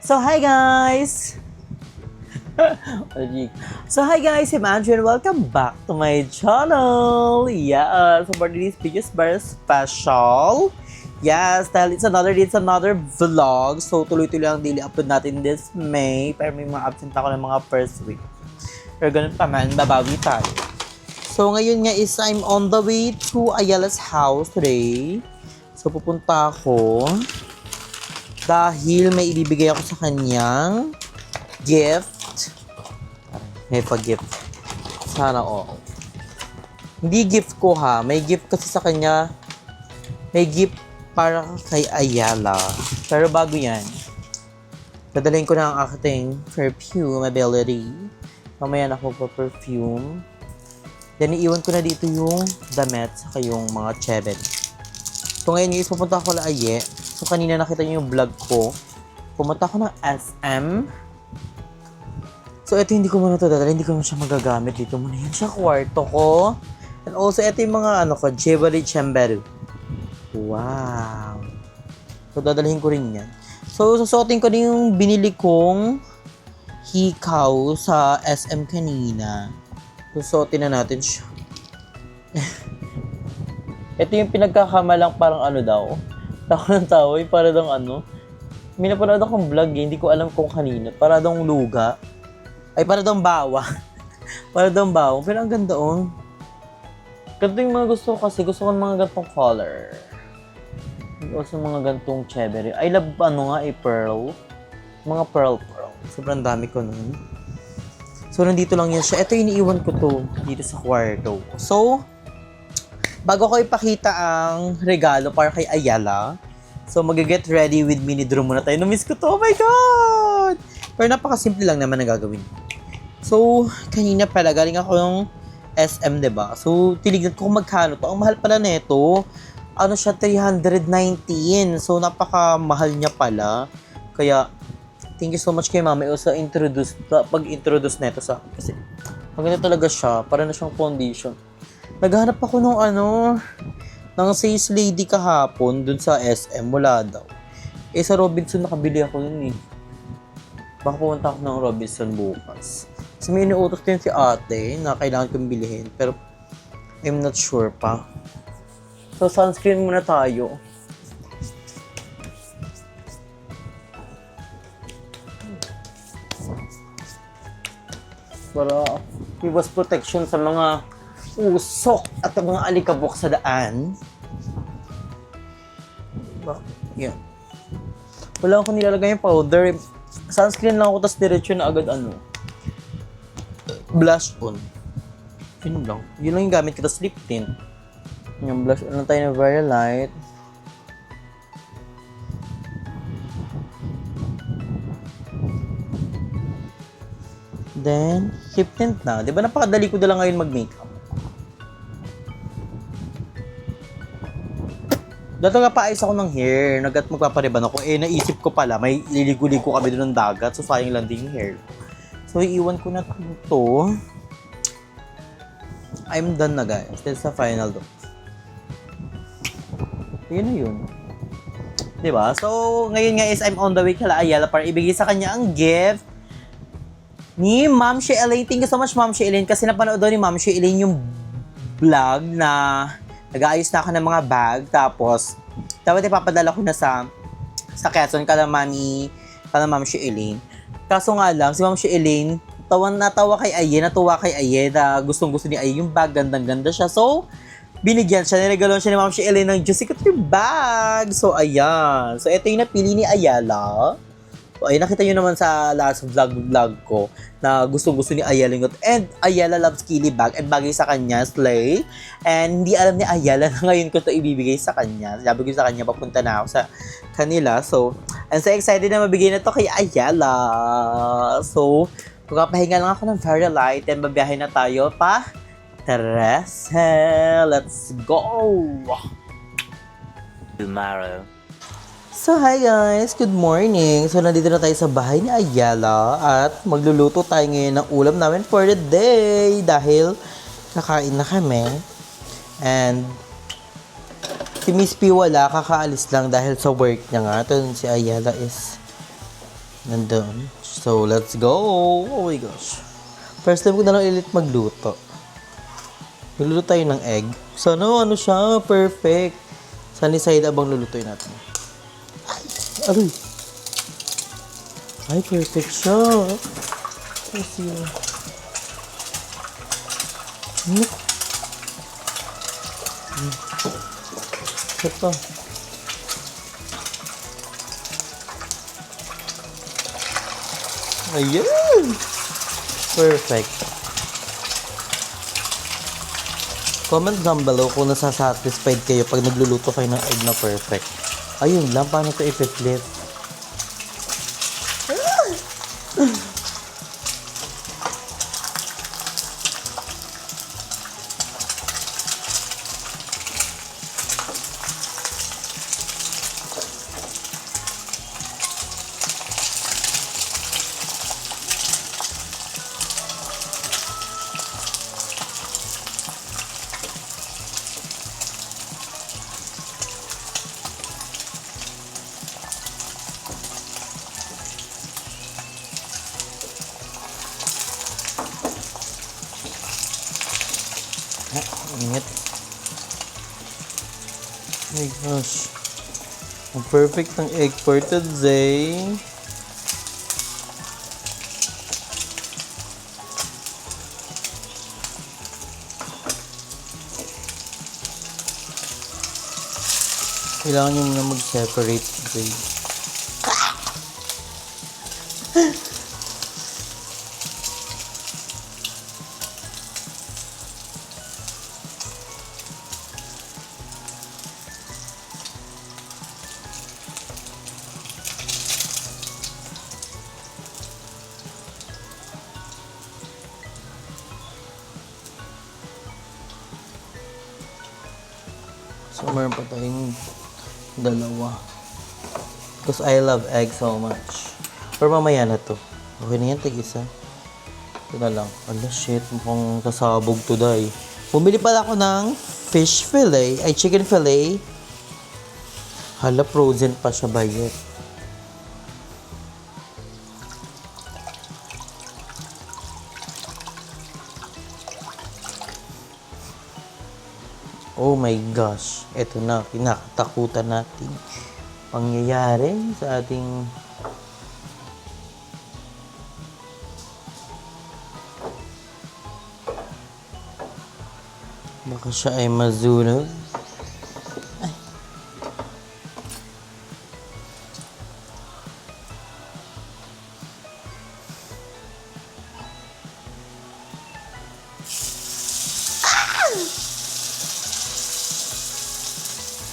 So hi guys! So hi guys, I'm Andrew and welcome back to my channel! So for today's video is very special. Yes, dahil it's another vlog. So tuloy-tuloy ang daily upload natin this May. Pero may mga absent ako ng mga first week. Pero ganun pa man, babawi tayo. So ngayon nga is I'm on the way to Ayala's house today. So pupunta ako dahil may ibibigay ako sa kanyang gift. May pa-gift. Sana all. Hindi gift ko ha. May gift kasi sa kanya. May gift para kay Ayala. Pero bago yan, dadalhin ko na ang aking perfume ability. Mamaya na ako pa-perfume. Then iiwan ko na dito yung damit saka yung mga chebet. So ngayon guys, pupunta ako na Aye. So kanina nakita niyo yung vlog ko. Pumunta ako ng SM. So ito hindi ko muna ito dadala. Hindi ko muna siya magagamit. Dito muna yan sa kwarto ko. And also ito yung mga Jewelry Chamberu. Wow. So dadalhin ko rin yan. So susuotin ko din yung binili kong hikaw sa SM kanina. Susuotin na natin siya. Ito yung pinagkakamalang parang daw. Tawa ng tawa, para daw may napanood akong vlog hindi ko alam kung kanina. Para daw luga. Ay, para daw bawa. Para daw bawa. Pero ang ganda Ganito yung mga gusto ko kasi. Gusto ko ng mga gantong color. Also mga gantong chebere. I love pearl. Mga pearl. Sobrang dami ko nun. So, nandito lang yan siya. Ito yung iniiwan ko to dito sa kwarto. So, bago ko ipakita ang regalo para kay Ayala, so mag-get ready with me ni Drew muna tayo. Na-miss ko to, oh my God! Pero napakasimple lang naman na gagawin. So, kanina pala, galing ako ng SM, diba? So, tinignan ko kung magkano to. Ang mahal pala nito. Siya, 319. So, napaka-mahal niya pala. Kaya, thank you so much kay Mama sa pag-introduce nito sa akin. Kasi, maganda talaga siya. Para na siyang foundation. Naghanap ako ng sales lady kahapon dun sa SM. Wala daw. Sa Robinson nakabili ako yun Baka pumunta ako ng Robinson bukas. Kasi may inuutos din si ate na kailangan kong bilihin. Pero I'm not sure pa. So sunscreen muna tayo. Para iwas protection sa mga usok at mga alikabok sa daan. Yan. Wala akong nilalagay yung powder. Sunscreen lang ako, tapos diretso na agad blush on. Yun lang. Yun lang yung gamit ko, tapos lip tint. Yung blush on lang tayo na very light. Then, lip tint na. Diba napakadali ko na lang ngayon mag-makeup. Dato nga paayos ako ng hair, magpapariban ako. Naisip ko pala, may liligo-ligo kami doon ng dagat, so sayang lang din yung hair. So, iiwan ko na ito. I'm done na guys. This is the final look. Yun na yun. Diba? So, ngayon nga is I'm on the way kala Ayala para ibigay sa kanya ang gift ni Ma'am Sheilyn. Thank you so much, Ma'am Sheilyn. Kasi napanood daw ni Ma'am Sheilyn yung vlog na nag-aayos na ako ng mga bag. Tapos, dapat ipapadala ko na sa Quezon kala Ma'am Sheilyn. Kaso nga lang, si Ma'am Sheilyn, natuwa kay Aye na gustong-gusto ni Aye yung bag. Gandang-ganda siya. So, binigyan siya, niregaloan siya ni Ma'am Sheilyn ng Juicy Couture bag. So, ayan. So, ito yung napili ni Ayala. So, ayun, nakita nyo naman sa last vlog ko na gustong-gusto ni Ayala yung and Ayala loves Kili bag and bagay sa kanya, slay. And hindi alam ni Ayala na ngayon ko ito ibibigay sa kanya. Sabi ko sa kanya, papunta na ako sa kanila. So, I'm so excited na mabigay na to kay Ayala. So, magpapahinga lang ako ng very light and babiyahin na tayo pa Teresa. Let's go! Tomorrow. So, hi guys! Good morning! So, nandito na tayo sa bahay ni Ayala at magluluto tayo ngayon ng ulam namin for the day dahil kakain na kami. And si Miss P wala, kakaalis lang dahil sa work niya nga. Ito si Ayala is Nandun. So, let's go! Oh my gosh. First time ko na lang ulit magluto. Luluto tayo ng egg. Sana ano siya, perfect. Sunny side abang lulutuin natin. Aray! Ay, perfect siya. Kasi yun. Ito. Ayan! Perfect. Comment down below kung nasa-satisfied kayo pag nagluluto kayo ng egg na perfect. Ayun lang, paano ito i-flip? Ingat. Oh my gosh. Ang perfect ng egg for today. Kailangan nyo na mag-separate today. So, meron pa tayong dalawa. Because I love egg so much. Pero mamaya na to. Okay na yan, tig-isa. Ito na lang. Ala, shit. Mukhang sasabog today. Bumili pala ako ng fish fillet. Ay, chicken fillet. Hala, frozen pa siya, bayet. Oh my gosh, ito na, kinakatakutan natin pangyayari sa ating baka siya ay mazunog. Ay.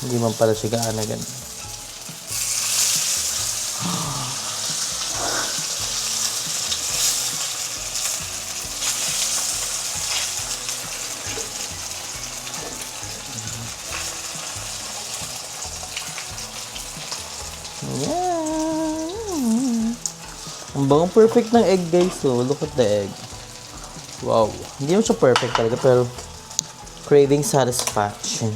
Hindi man pala siya gaana ganun. Yan. Ang bangang perfect ng egg, guys. So, look at the egg. Wow. Hindi mo siya perfect talaga, pero craving satisfaction.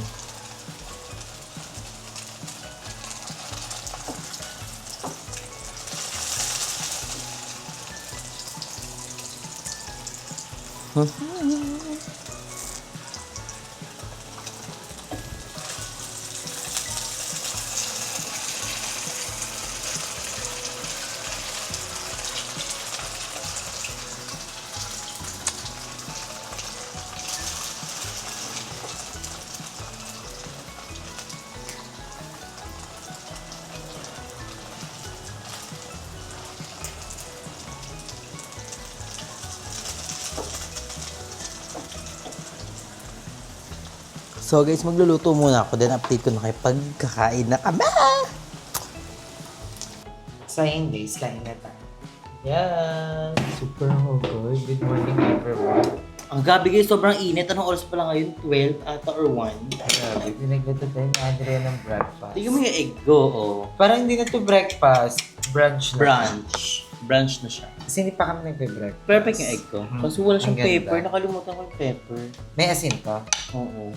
So guys, magluluto muna ako, then update ko na kayo pagkakain na kami. Sayang days, kain na tayo. Yan. Super good. Good morning, everyone. Ang gabi guys, sobrang init. Anong oras pa lang ngayon? 12 ata or 1? Grabe, pinagluto tayo ni Andrea ng breakfast. Tingnan mo yung egg ko, oh. Parang hindi na to breakfast. Brunch na. Brunch na siya. Kasi hindi pa kami nagbe-breakfast. Perfect yung egg ko. Kasi wala siyang Ang ganda. pepper. Nakalimutan ko yung pepper. May asin pa. Oo.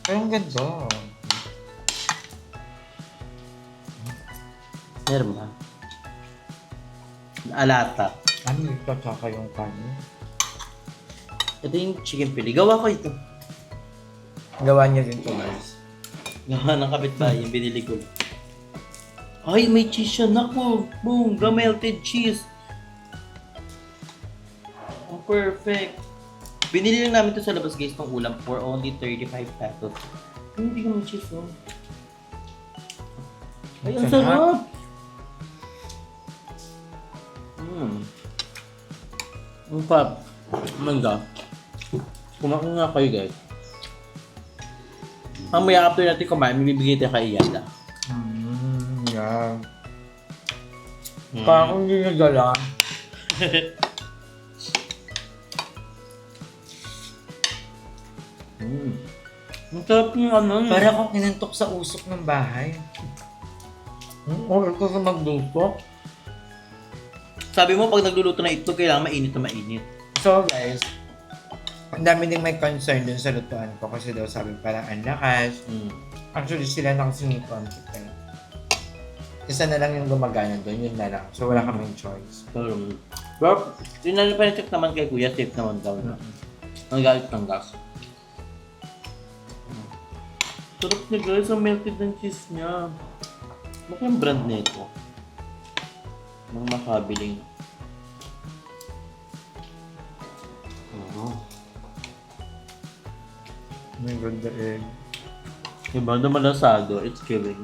Pero ang ganda. Meron ba? Alata. Ano ito tsaka yung kanin? Ito yung chicken pili. Gawa ko ito. Gawa niya din to guys. Gawa ng kapitbahay, yung binili ko. Ay, may cheese siya. Naku, boom, the melted cheese. Oh, perfect. Binili lang namin to sa labas guys ng ulam for only 35 pesos. Ay, hindi ka may cheese, oh. Ay, ang sarap! Ang sarap. Mangga. Kumain nga kayo guys. Mamaya after natin kumain, may bibigay tayo kay Iyala. Yeah. Parang hindi nagala. Ang sarap yung ano. Para akong inantok sa usok ng bahay. Or ko sa magluto. Sabi mo, pag nagluluto na ito, kailangan mainit na mainit. So guys, ang dami ding may concern dun sa lutuan ko kasi daw sabi parang ang lakas. Actually sila na kasi may conflict eh. Isa na lang yung gumagana doon, yun na lang. So wala kaming choice. Pero, pinalipacheck naman kay Kuya, safe naman daw na. Ang galit ng gas. Sarap niya guys, ang melted ng cheese niya. Ano yung brand nito? Nang makabiling. My God, the egg. Diba, malasado, it's killing.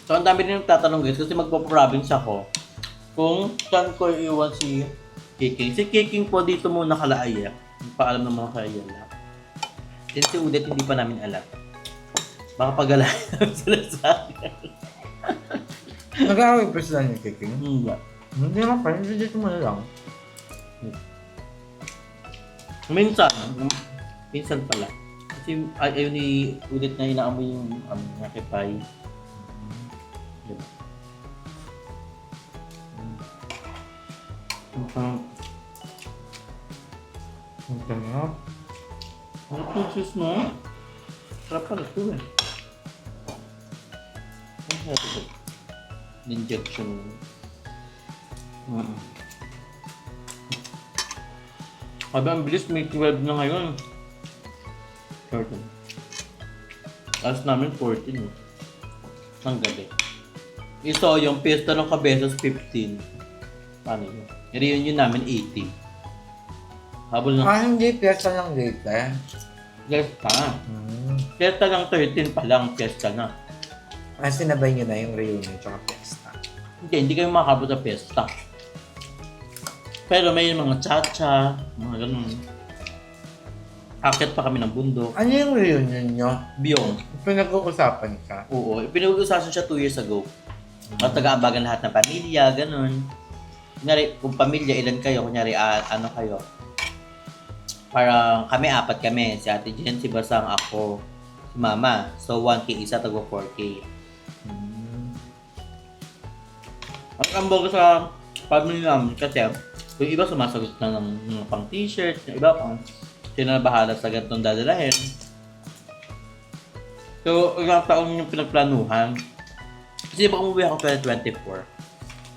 So, ang dami rin tatanong guys, kasi magpo-province ako kung saan ko iwan si Kiking. Si Kiking po dito muna kalaaya. Paalam ng mga kalaaya. Then si Udet, hindi pa namin alam. Baka pag-alayan sila sa akin. Nag-aaway pa sila ni Kiking? Hindi. Hindi naman pa, hindi dito mo na lang. Minsan pala. Kasi ayaw ni Udet na inaamoy yung nakipay. Diba? Ang sarap. Ano itong cheese mo? Sarap pala ito eh. Ang sarap ito. Injection. Sabi ang bilis, may 12 na ngayon. 13. Alas namin 14 eh. Ang gabi. Ito yung pista ng Cabezas 15. Paano yun? I-reunion namin 80. Habol na. Hindi, piyesa lang dito eh. Piyesta. Piyesta lang 13 pa lang. Piyesta na. Sinabay nyo na yung reunion tsaka piyesta. Hindi kayo makakabot sa piyesta. Pero may mga cha-cha, mga ganun. Akit pa kami ng bundok. Ano yung reunion nyo? Biyong. Pinag-uusapan ka? Oo. Pinag-usasan siya 2 years ago. At taga-abagan lahat ng pamilya, ganun. Kunyari, kung pamilya, ilan kayo? Kunyari, ano kayo? Parang kami, 4 kami. Si Ate Jen, si Basang, ako, si Mama. So, 1K isa, tagwa 4K. Ang bago sa family namin kasi yung iba sumasagot na ng pang t-shirt, yung iba pang sila na bahala sa ganitong dadalahin. So, ilang taon yung pinagplanuhan. Kasi ba umuwi ako 2024?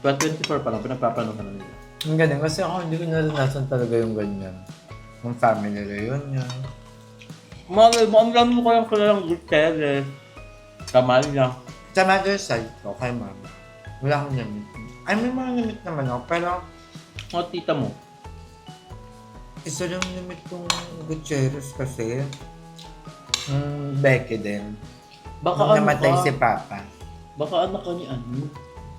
2024 pa lang, pinagpaplanuhan na nila. Ang ganun, kasi ako hindi ko naranasan talaga yung ganyan. Yung family reunion. Malay mo, ang dami mo kayang kilalang Gutierrez, Camalya. Sa mother side ko, kay mama, wala akong namit. Ay, may mga namit naman ako, pero O tita mo. isa lang namit kong Gutierrez kasi. Becky din. Baka Nung ano namatay ka? si Papa. Baka anak ka ni ano?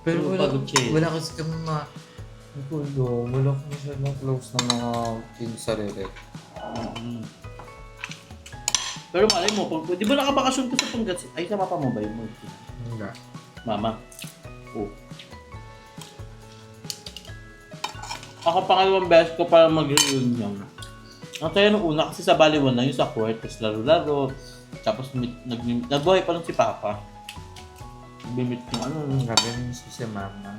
Pero wala, Gutierrez. wala kasi kami wala kami siya ng close na mga pinsarere. Pero malay mo, di ba nakabakasyon ka sa Pangasinan? Ay, sa papa mo ba yun? Hindi. Mama. Oh. Ako pangalawang beses ko para mag-reunion. Ang saya nung una kasi sa Baliwan na yun sa court, tapos laro-laro. Tapos nagbuhay pa lang si Papa. Bimit yung ano. Grabe rin si Mama.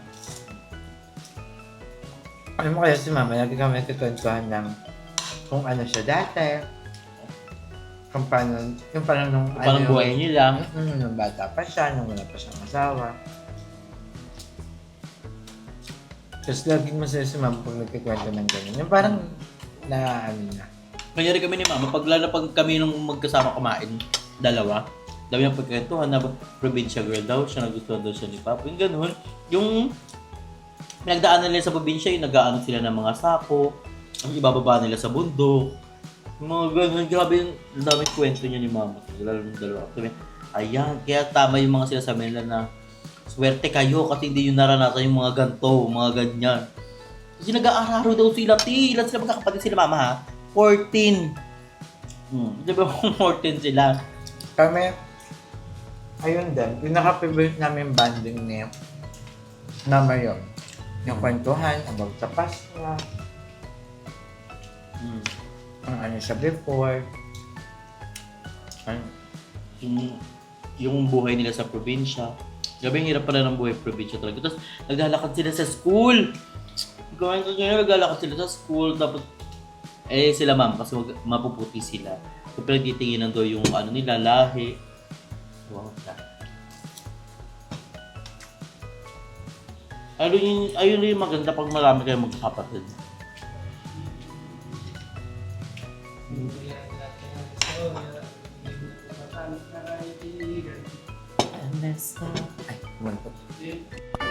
Alam mo kaya si Mama, lagi kami nagkikwentuhan ng kung ano siya dati. Kung paano, yung parang nung Parang buhay nila. Nung bata pa siya, nung wala pa siyang asawa. Tapos laging masaya si mama pag nagkikwento ng ganyan. Yung parang na. Kanya rin kami ni Mama, lalo pag kami nung magkasama kumain, dalawa, dami ang pagkwentuhan na probinsya girl daw, siya nagustuhan daw siya ni Papa. Yung ganun, yung pinagdaanan nila sa probinsya, yung nag-aano sila ng mga sako, ang ibababa nila sa bundok. Yung mga ganun, grabe yung daming kwento niya ni Mama. Lalo ng dalawa. Sabi, ayan, kaya tama yung mga sinasabi nila na swerte kayo kasi hindi yung naranasan yung mga ganto, mga ganyan. Kasi nag-aararo daw sila, ilan sila magkakapatid sila Mama ha? 14. Di ba kung 14 sila? Kami, ayun din, pinaka-favorite namin banding ni Mama yun. Yung kwentuhan about sa past niya, ang ano siya before. Yung buhay nila sa probinsya. Grabe, ang hirap pala ng buhay probinsya talaga. Tapos, naglalakad sila sa school. Naglalakad sila sa school. Tapos, sila ma'am, kasi mapuputi sila. So, pinagtitinginan daw yung ano nila, lahi. Wow, ayun yung maganda pag marami kayo magkakapatid.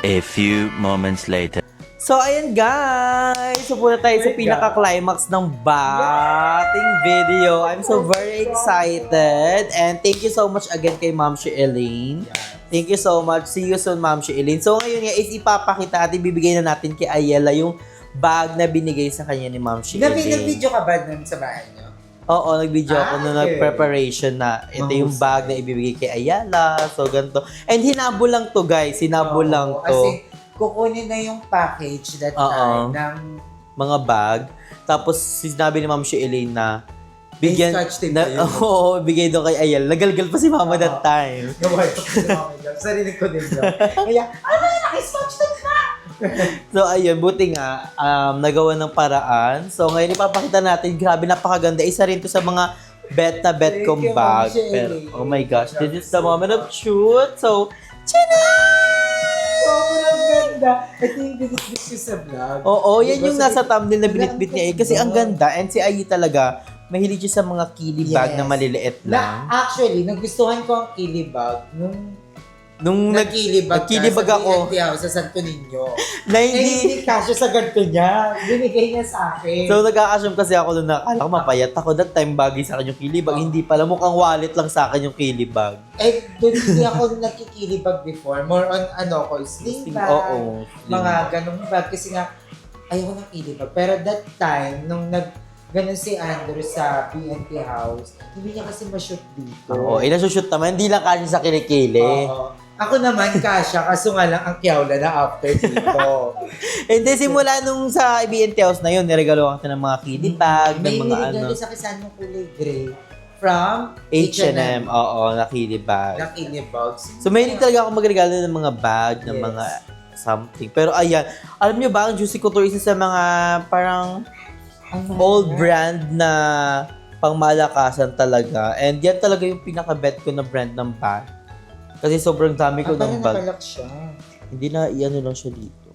A few moments later. So, ayan guys! So, punta tayo sa pinaka-climax ng bating video. I'm so very excited. And thank you so much again kay Ma'am Elaine. Thank you so much. See you soon, Ma'am Elaine. So, ngayon nga is ipapakita at ibibigay na natin kay Ayala yung bag na binigay sa kanya ni Ma'am Elaine. Nag-video ka ba nun sa bahay niyo? Oo, nag-video ako nung okay. nag-preparation na ito yung bag na ibibigay kay Ayala. So, ganito. And hinabol lang to guys. Hinabol lang to. Kasi kukunin na yung package that time ng mga bag. Tapos, sinabi ni Ma'am Elaine na bigyan, scotch tape ba yun? Oo, bigay daw kay Ayala. Nagalgal pa si Mama that time. Nawala ko si Mama Jam. Sarinig ko din yun. Kaya, naki-scotch tape na! So, ayun, buti nga, nagawa ng paraan. So, ngayon ipapakita natin, grabe, napakaganda. Isa rin to sa mga bet na bet kong Thank you, bag. Ma'am Pero, Elaine. oh my gosh, this is the moment of truth. So, Sobrang ganda. Ito yung binitbit ko sa vlog. oo, yan Diba, yung nasa thumbnail na binitbit niya eh. Kasi ang ganda. And si Ayi talaga, mahilig siya sa mga kili bag Yes. na maliliit lang. Actually, nagustuhan ko ang kilibag nung Nagkilibag nagkilibag sa ako. BNT House sa Santo Niño. Na Hindi kasya sa ganito niya. Binigay niya sa akin. So, nag-a-assume kasi ako doon na, akala ko mapayat ako. That time, bagay sa akin yung kilibag. Hindi pala, mukhang wallet lang sa akin yung kilibag. Doon hindi ako nakikilibag before. More on, sling bag. Oo. Mga ganong bag. Kasi nga, ayoko ng kilibag. Pero that time, nung ganun si Andrew sa BNT House, hindi niya kasi ma-shoot dito. Oo, inasushoot naman. Hindi lang kasi sa kilikili. Oo. Ako naman, kasya. Kaso nga lang, ang kiyawla na after dito. Hindi, simula nung sa BNT House na yun, niregalo ako ng mga kilibag, ng May mga nirigalo sa kisan ng kulay gray from H&M. Oo, na kilibag. ng Ilibags. So, may talaga ako magregalo ng mga bag, ng Yes. mga something. Pero ayan, alam niyo ba, ang Juicy Couture isa sa mga parang old brand na pangmalakasan talaga. And yan talaga yung pinaka-bet ko na brand ng bag. Kasi sobrang dami ko ng bag. Nakalak siya. Hindi na, iano lang siya dito.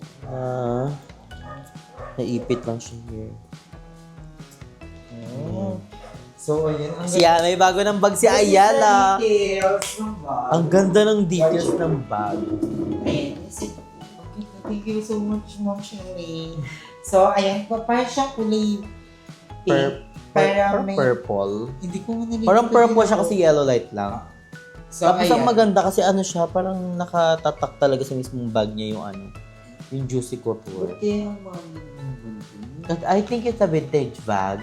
Naipit lang siya here. Oh. So, ayun. Siya, may bago ng bag si Ayala. Details ng bag. Ang ganda ng details ng bag. Thank you so much, Ma'am Sherry. So, ayan po. Parang siyang kulay pink. Parang may... Purple. Hindi ko nalilito. Parang purple siya kasi yellow light lang. So, Tapos ang ayan. maganda kasi ano siya, parang nakatatak talaga sa mismong bag niya yung ano, yung Juicy Couture. Buti yung mga buntin. But I think it's a vintage bag.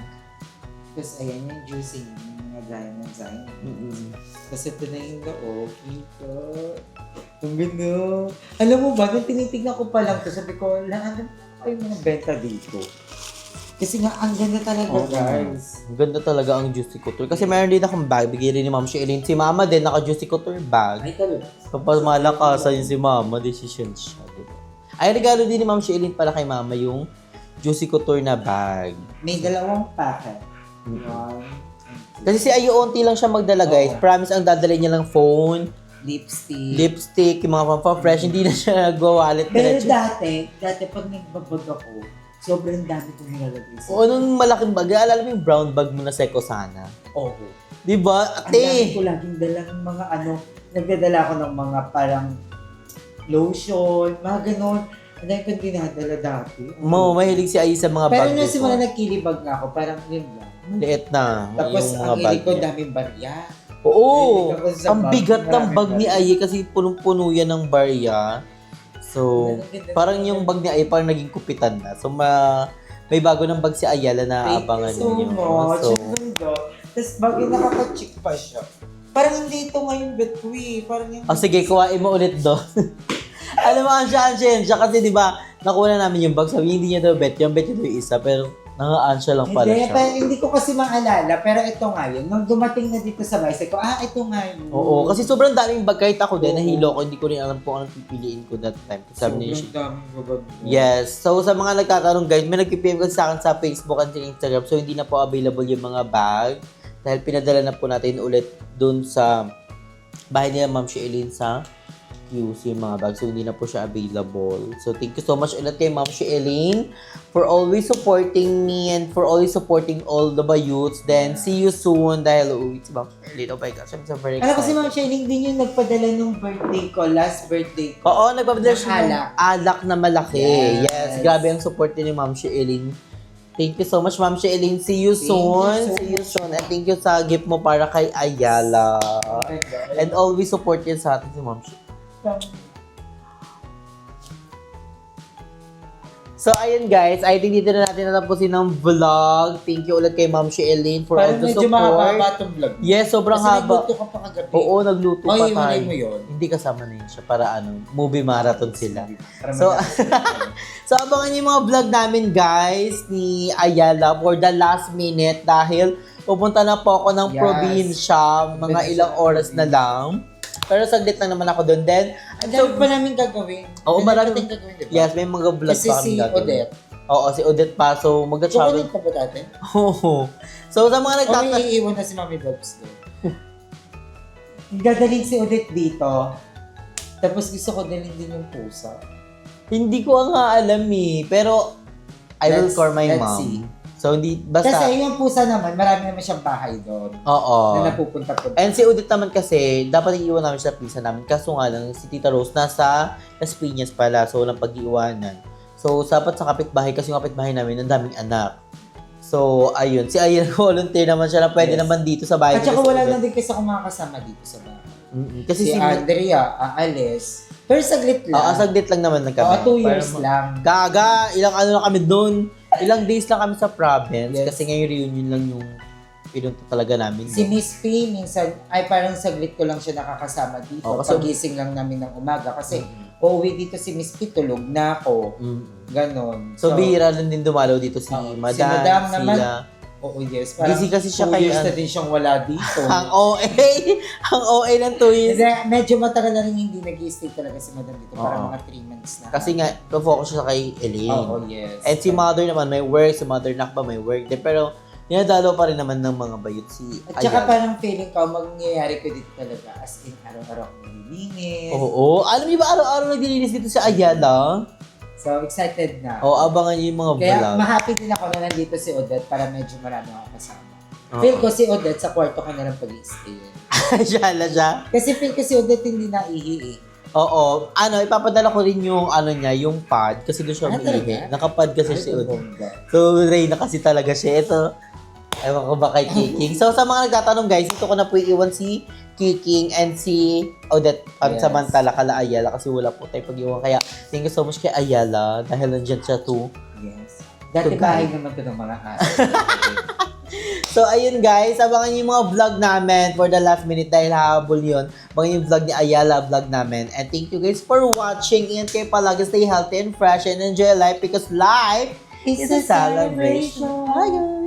Tapos ayan yung juicy yung mga diamond sign. Kasi ito na yung loob. Ito. Ang ganda. Alam mo ba, nung tinitignan ko pa lang ito, sabi ko, ano pa yung mga benta dito? Kasi nga, ang ganda talaga, guys. Ang ganda talaga ang Juicy Couture. Kasi meron din akong bag, bigay rin ni Ma'am Elaine. Si Mama din, naka-Juicy Couture bag. Ay, talaga. Kapag malakasan yun si Mama, decision siya, diba? Ay, regalo din ni Ma'am Elaine pala kay Mama yung Juicy Couture na bag. May dalawang packet. Kasi si Ayu onti lang siya magdala, guys. Oo. Promise, ang dadalhin niya lang phone, lipstick. yung mga pampa-fresh, hindi na siya nagwa-wallet Pero diretso. dati pag nagbabag ako, sobrang dami kong nilalagay sa. Oo, nung malaking bag, alala mo yung brown bag mo na Seco Sana? Oo. Di ba? Ang dami Ate! ko laging dalang mga nagdadala ako ng mga parang lotion, mga ganon. Ang dami kong dinadala dati. Mahilig si Ai sa mga Pero bag nung dito. simula nagkilibag na ako, parang yun lang. Maliit na. Tapos yung ang mga bag hilig ko, niya. daming barya. Oo! Mahilig ako sa Ang bag, bigat ng maraming bag ni barya. Ai kasi punong-puno yan ng barya. So, Ang ganda parang ng yung bag ni Ai parang naging kupitan na. So, may bago ng bag si Ayala na abangan Thank you so ninyo. much. So, Ang ganda. Tapos bagay nakaka-chick pa siya. Parang hindi ito ngayon bet ko eh. Parang yung... sige, kuhain mo ulit doon. Alam mo, ansya siya kasi di ba nakuha na namin yung bag. Sabi, hindi niya daw bet. Yung bet niya daw yung isa. Pero nanga-ansya lang pala Hindi, siya. pero hindi ko kasi maalala. Pero ito nga yun. Nung dumating na dito sa bahay, sabi ko, ito nga yun. Oo, kasi sobrang daming bag. Kahit ako din, Oo. nahilo ko. Hindi ko rin alam kung anong pipiliin ko that time. Kasi sabi niya, Sobrang daming babag mo. yes. So, sa mga nagtatanong guys, may nag-PM kasi sa akin sa Facebook at sa Instagram. So, hindi na po available yung mga bag. Dahil pinadala na po natin ulit dun sa bahay nila Ma'am Sheilyn sa QC yung mga bag. So, hindi na po siya available. So, thank you so much ulit kay Ma'am Sheilyn for always supporting me and for always supporting all the bayouts. Then, see you soon dahil uwi si Ma'am Sheilyn. Oh my gosh, I'm so very Alam ko si excited. Ma'am Shining din yung nagpadala nung birthday ko, last birthday ko. Oo, nagpapadala siya ng Alak. alak na malaki. Yes. Yes. Grabe ang support din ni Ma'am Sheilyn. Thank you so much, Ma'am Sheilyn. See you soon. you so See you soon. And thank you sa gift mo para kay Ayala. And always support yan sa atin si Ma'am Sheilyn. So, ayun guys. I think dito na natin natapusin ng vlog. Thank you ulit kay Ma'am Sheilyn for all Parang the medyo support. mahaba itong vlog. Yes, sobrang Kasi haba. nagluto ka pa kagabi. Oo, nagluto pa Ay, tayo. iwalay mo yun. Hindi kasama na yun siya para movie marathon sila. Para So, malapit. So, abangan niyo yung mga vlog namin, guys, ni Ayala for the last minute dahil pupunta na po ako ng Yes. probinsya, mga Probinsya ilang ng oras na lang. Pero saglit lang naman ako doon. Then, Ang dami pa namin gagawin. Oo, May marami- dating gagawin, diba? yes, may mga vlog Kasi pa kami si gagawin. Odette. Oo, si Odette pa. So, mag-travel. Chocolate pa ba dati? Oo. So, sa mga O nagtatanong, may iiwan na si Mami Bobs doon. Gagaling si Odette dito. Tapos gusto ko dalhin din yung pusa. hindi ko nga alam eh. Pero, I will Let's- call my let's mom. see. So, hindi, basta, Kasi yung pusa naman, marami naman siyang bahay doon. oo. Na napupunta-punta. And si Odette naman kasi, dapat iiwan namin siya sa pizza namin. Kaso nga lang, si Tita Rose nasa Las Piñas pala. So, walang pag-iwanan. So, dapat sa kapitbahay, kasi yung kapitbahay namin, ang daming anak. So, ayun. Si Ayan, volunteer naman siya na pwede Yes. naman dito sa bahay. At saka nila si wala Odette. na din kasi akong makakasama dito sa bahay. Kasi Si Andrea, aalis. Pero saglit lang. saglit lang naman kami. Oo, 2 years Para lang. Gaga, ilang ano lang kami doon. Ilang days lang kami sa province. Yes. Kasi ngayon reunion lang yung pinunta talaga namin. Si Miss P, minsan, ay parang saglit ko lang siya nakakasama dito. Oo, kasi- Pagising lang namin ng umaga. Kasi uuwi dito si Miss P, tulog na ako. Ganon. So, bihira lang din dumalaw dito si Oo, Madam, si Madam naman, sila. Oo, yes. Parang Busy kasi siya 2 kay years na ano. din siyang wala dito. Ang OA. Ang OA ng 2 years. Kasi medyo matagal na rin hindi nag-stay talaga si Madam dito. Parang Oo. mga 3 months na. Kasi nga, focus siya kay Elaine. Oo, yes. And si Mother naman may work. Si Mother Nakba may work din. Pero, dinadalo pa rin naman ng mga bayot si At saka Ayala. parang feeling ko, mangyayari ko dito talaga. As in, araw-araw ko nililinis. Oo. Alam niyo ba, araw-araw naglilinis dito si Ayala? So, excited na. Oo, abangan niyo yung mga Kaya vlog. ma-happy din ako na nandito si Odette para medyo marami ako kasama. Oo. Feel ko si Odette sa kwarto ka na lang pag-i-stay. Ayala siya. Kasi feel ko si Odette hindi naihi eh. Oo. Ipapadala ko rin yung, niya, yung pad. Kasi doon siya Ah, umiihi. talaga? Nakapad kasi Ay, si ang Odette. bongga. So, Reyna kasi talaga siya. Ito, ewan ko ba kay Kiking. So, sa mga nagtatanong guys, ito ko na po iiwan si Kiking and si Odette Yes. samantala kala Ayala kasi wala po tayo pag-iwan. Kaya, thank you so much kay Ayala dahil nandyan siya too. Yes. Dati Tugay. bahay naman to ng mga aso. So, ayun guys, abangan niyo yung mga vlog namin for the last minute dahil habol yun. Abangan yung vlog ni Ayala, vlog namin. And thank you guys for watching. Ingat kayo palagi, stay healthy and fresh and enjoy life because life is a celebration. Bye guys!